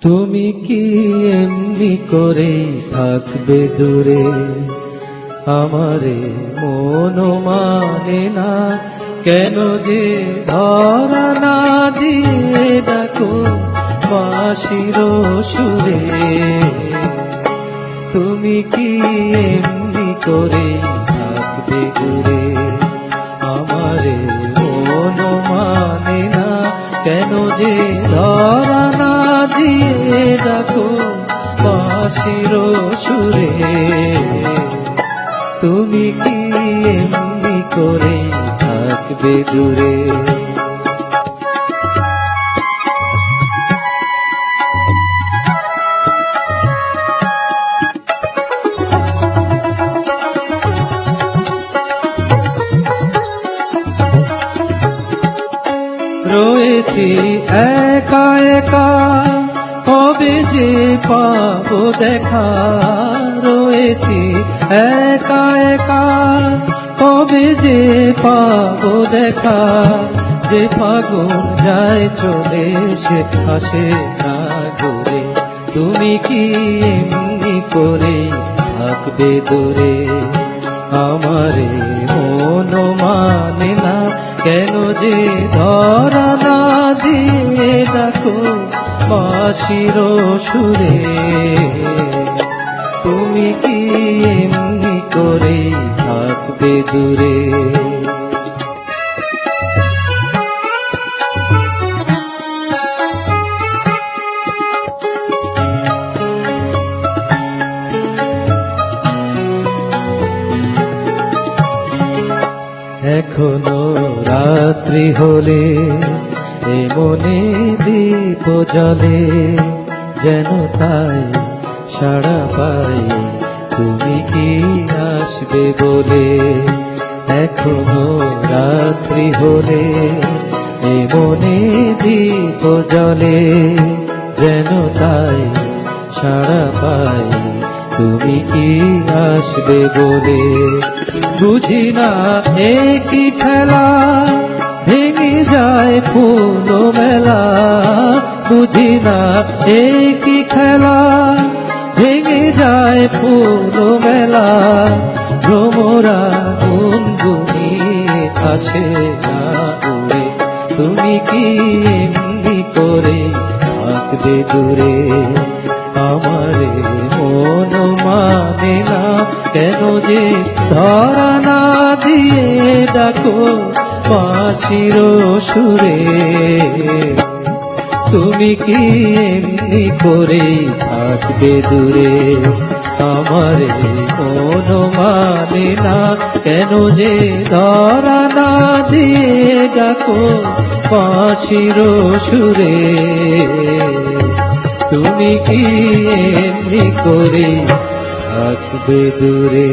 তুমি কি এমনি করে থাকবে দূরে, আমারে মন মানে না কেন যে ধরা না দিয়ে ডাকো বাঁশির সুরে। তুমি কি এমনি করে থাকবে দূরে, আমারে মন মানে না কেন যে ধরা না দিয়ে ডাকো বাঁশির সুরে। তুমি কি এমনি করে থাকবে দূরে। রয়েছি একা একা কবে যে পাবো দেখা, রয়েছি একা একা কবে যে পাবো দেখা। যে ফাগুন যায় চলে সে আসে না ঘুরে, তুমি কি এমনি করে থাকবে দূরে, আমারে মন মানে না কেন যে ধরা না দিয়ে ডাকো বাঁশির সুরে। তুমি কি এমনি করে থাকবে দূরে। এখনো রাত্রি হলে এ মনে দীপ জ্বলে, যেন তাই সাড়া পাই তুমি কি আসবে বলে। এখনো রাত্রি হলে এ মনে দীপ জ্বলে, যেন তাই সাড়া পাই তুমি কি আসবে বলে। বুঝি না একই খেলা ভেঙে যায় ফুল মেলা, বুঝি না একই খেলা ভেঙে যায় ফুল মেলা। ভ্রমরা গুনগুনিয়ে আসে না উড়ে, তুমি কি এমনি করে থাকবে দূরে, আমারে মন মানে না কেন যে ধরা না দিয়ে ডাকো বাঁশির সুরে। তুমি কি এমনি করে থাকবে দূরে, আমারে মন মানে না কেন যে ধরা না দিয়ে ডাকো বাঁশির সুরে। তুমি কি এমনি করে থাকবে দূরে।